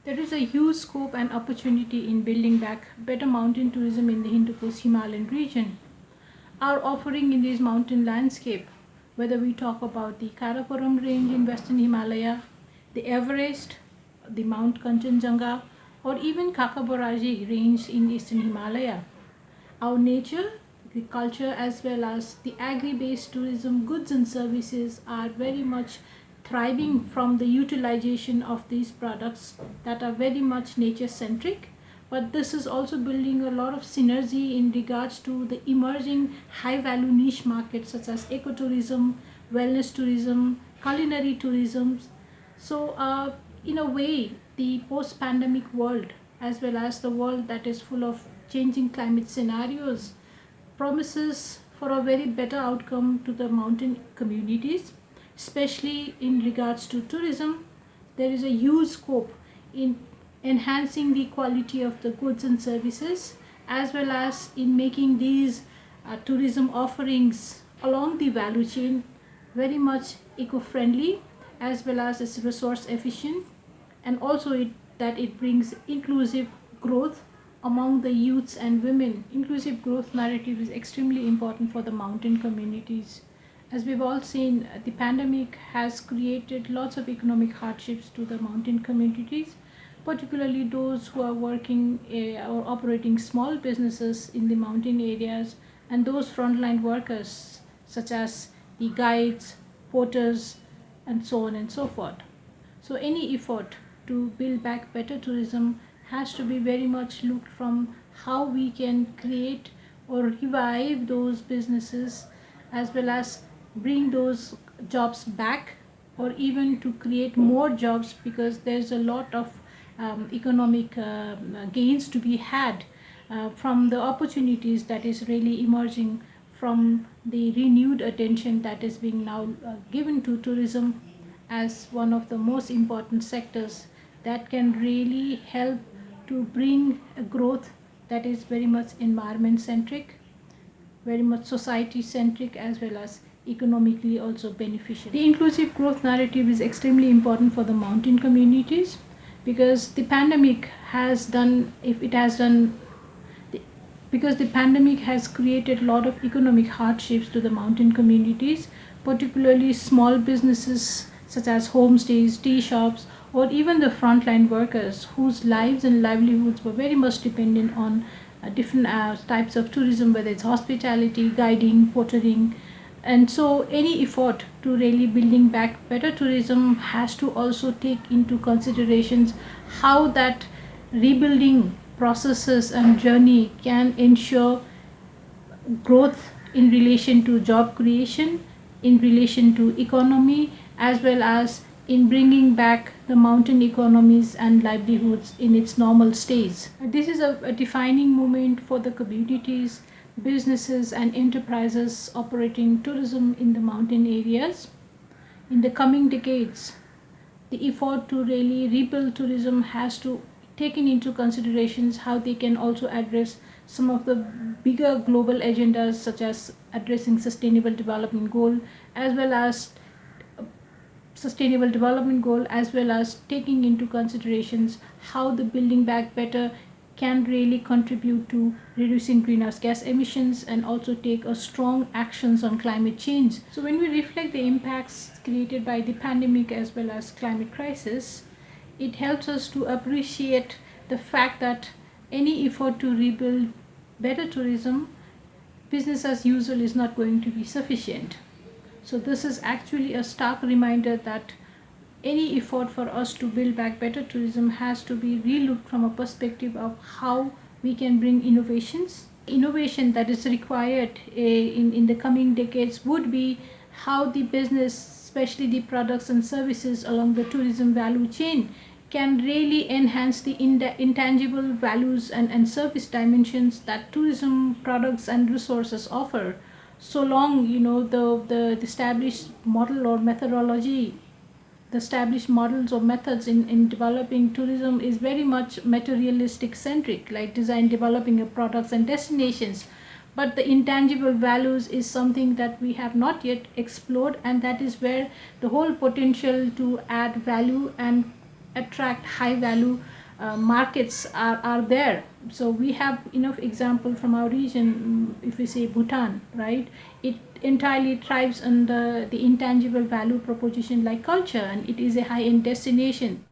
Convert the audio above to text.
There is a huge scope and opportunity in building back better mountain tourism in the Hindu Kush Himalayan region. Our offering in this mountain landscape, whether we talk about the Karakoram range in western Himalaya, the Everest, the Mount Kanchenjunga, or even Kakaboraji range in eastern Himalaya, our nature, the culture, as well as the agri-based tourism goods and services are very much thriving from the utilization of these products that are very much nature centric. But this is also building a lot of synergy in regards to the emerging high value niche markets such as ecotourism, wellness tourism, culinary tourism. So in a way, the post pandemic world, as well as the world that is full of changing climate scenarios, promises for a very better outcome to the mountain communities, especially in regards to tourism. There is a huge scope in enhancing the quality of the goods and services, as well as in making these tourism offerings along the value chain very much eco-friendly, as well as it's resource efficient, and also that it brings inclusive growth among the youths and women. Inclusive growth narrative is extremely important for the mountain communities. As we've all seen, the pandemic has created lots of economic hardships to the mountain communities, particularly those who are working or operating small businesses in the mountain areas, and those frontline workers such as the guides, porters, and so on and so forth. So any effort to build back better tourism has to be very much looked from how we can create or revive those businesses, as well as bring those jobs back, or even to create more jobs, because there's a lot of economic gains to be had from the opportunities that is really emerging from the renewed attention that is being now given to tourism as one of the most important sectors that can really help to bring a growth that is very much environment centric, very much society centric, as well as economically also beneficial. The inclusive growth narrative is extremely important for the mountain communities, because the pandemic has done, if it has done, because the pandemic has created a lot of economic hardships to the mountain communities, particularly small businesses such as homestays, tea shops, or even the frontline workers whose lives and livelihoods were very much dependent on different types of tourism, whether it's hospitality, guiding, portering. And so any effort to really building back better tourism has to also take into considerations how that rebuilding processes and journey can ensure growth in relation to job creation, in relation to economy, as well as in bringing back the mountain economies and livelihoods in its normal stage. This is a defining moment for the communities, businesses, and enterprises operating tourism in the mountain areas. In the coming decades, the effort to really rebuild tourism has to taken into considerations how they can also address some of the bigger global agendas, such as addressing sustainable development goal, as well as sustainable development goal, as well as taking into considerations how the building back better can really contribute to reducing greenhouse gas emissions, and also take a strong actions on climate change. So when we reflect the impacts created by the pandemic as well as climate crisis, it helps us to appreciate the fact that any effort to rebuild better tourism, business as usual is not going to be sufficient. So this is actually a stark reminder that any effort for us to build back better tourism has to be relooked from a perspective of how we can bring innovations. Innovation that is required in the coming decades would be how the business, especially the products and services along the tourism value chain, can really enhance the intangible values and service dimensions that tourism products and resources offer. So long, the established model or methodology, the established models or methods in developing tourism is very much materialistic centric, like design developing of products and destinations. But the intangible values is something that we have not yet explored, and that is where the whole potential to add value and attract high value markets are there. So we have enough example from our region. If we say Bhutan, right, it entirely thrives on the intangible value proposition like culture, and it is a high-end destination.